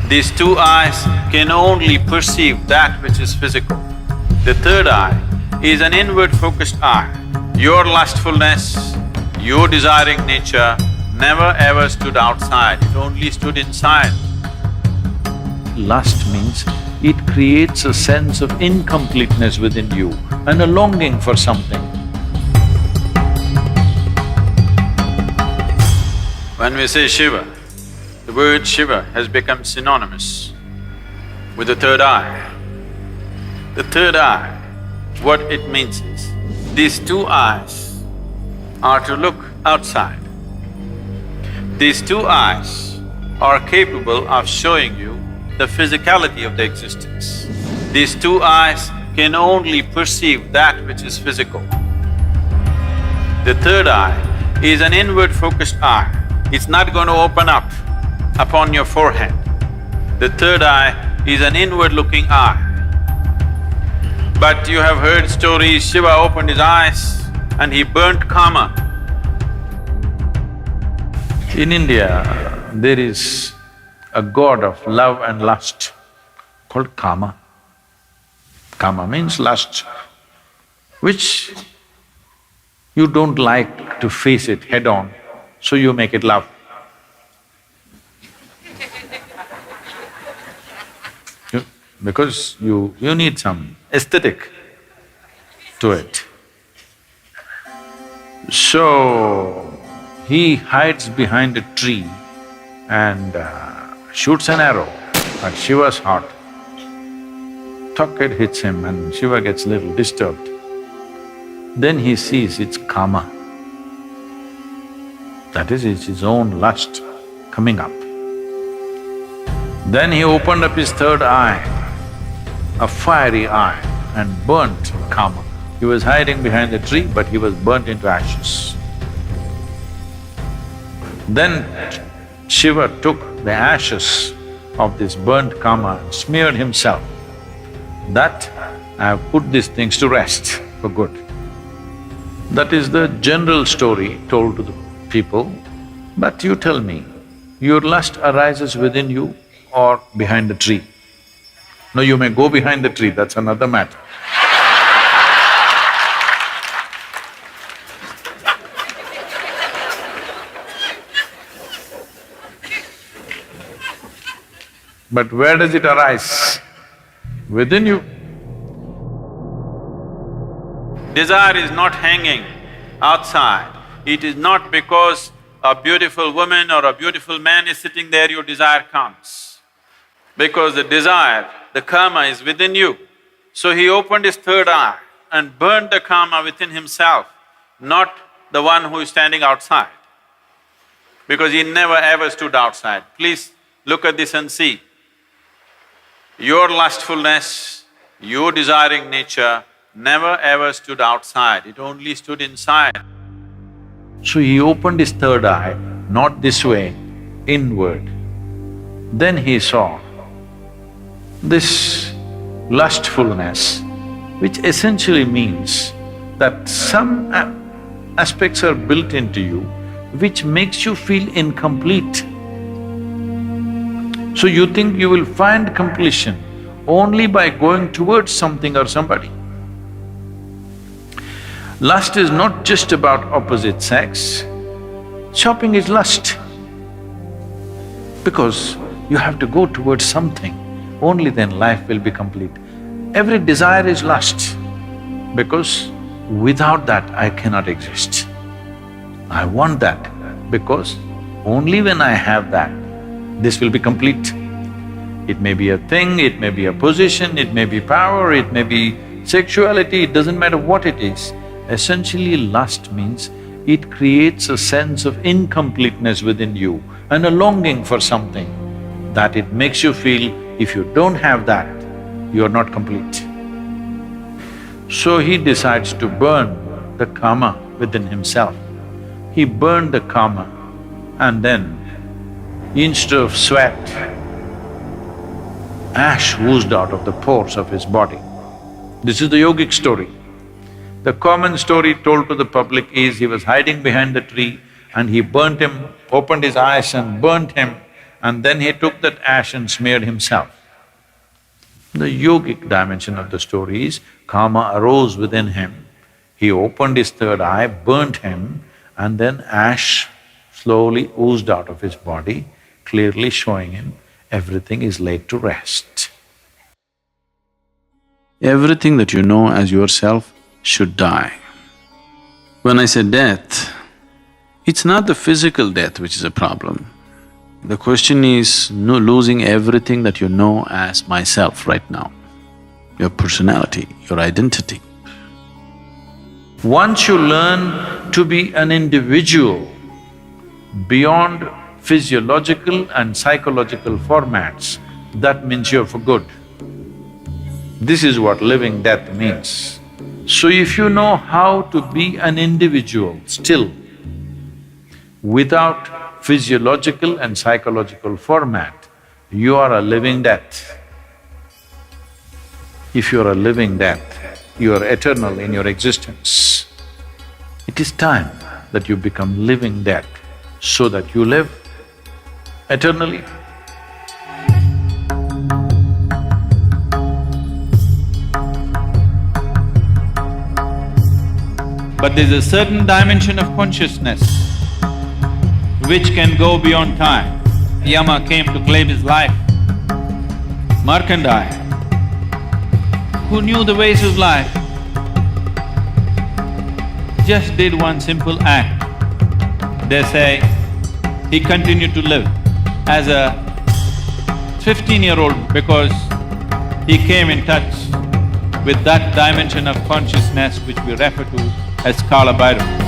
These two eyes can only perceive that which is physical. The third eye is an inward-focused eye. Your lustfulness, your desiring nature never ever stood outside, it only stood inside. Lust means it creates a sense of incompleteness within you and a longing for something. When we say Shiva, the word Shiva has become synonymous with the third eye. The third eye, what it means is, these two eyes are to look outside. These two eyes are capable of showing you the physicality of the existence. These two eyes can only perceive that which is physical. The third eye is an inward-focused eye. It's not going to open up upon your forehead. The third eye is an inward-looking eye. But you have heard stories, Shiva opened his eyes and he burnt Kama. In India, there is a god of love and lust called Kama. Kama means lust, which you don't like to face it head-on, so you make it love. Because you need some aesthetic to it. So, he hides behind a tree and shoots an arrow at Shiva's heart. Tuck, it hits him and Shiva gets a little disturbed. Then he sees it's Kama. That is, it's his own lust coming up. Then he opened up his third eye, a fiery eye, and burnt Kama. He was hiding behind the tree, but he was burnt into ashes. Then Shiva took the ashes of this burnt Kama and smeared himself. That I have put these things to rest for good. That is the general story told to the people. But you tell me, your lust arises within you or behind the tree? No, you may go behind the tree, that's another matter. But where does it arise? Within you. Desire is not hanging outside. It is not because a beautiful woman or a beautiful man is sitting there, your desire comes. Because the desire, the Kama is within you. So he opened his third eye and burned the Kama within himself, not the one who is standing outside. Because he never ever stood outside. Please look at this and see. Your lustfulness, your desiring nature never ever stood outside, it only stood inside. So he opened his third eye, not this way, inward. Then he saw this lustfulness, which essentially means that some aspects are built into you which makes you feel incomplete. So you think you will find completion only by going towards something or somebody. Lust is not just about opposite sex, shopping is lust. Because you have to go towards something, only then life will be complete. Every desire is lust, because without that I cannot exist. I want that, because only when I have that, this will be complete. It may be a thing, it may be a position, it may be power, it may be sexuality, it doesn't matter what it is. Essentially, lust means it creates a sense of incompleteness within you and a longing for something that it makes you feel if you don't have that, you're not complete. So he decides to burn the Kama within himself. He burned the Kama and then instead of sweat, ash oozed out of the pores of his body. This is the yogic story. The common story told to the public is he was hiding behind the tree and he burnt him, opened his eyes and burnt him, and then he took that ash and smeared himself. The yogic dimension of the story is karma arose within him, he opened his third eye, burnt him, and then ash slowly oozed out of his body, clearly showing him everything is laid to rest. Everything that you know as yourself should die. When I say death, it's not the physical death which is a problem. The question is losing everything that you know as myself right now, your personality, your identity. Once you learn to be an individual beyond physiological and psychological formats, that means you're for good. This is what living death means. So if you know how to be an individual still, without physiological and psychological format, you are a living death. If you are a living death, you are eternal in your existence. It is time that you become living death so that you live eternally. But there's a certain dimension of consciousness which can go beyond time. Yama came to claim his life. Markandeya, who knew the ways of life, just did one simple act. They say he continued to live as a 15-year-old because he came in touch with that dimension of consciousness which we refer to as Kala Bhairava.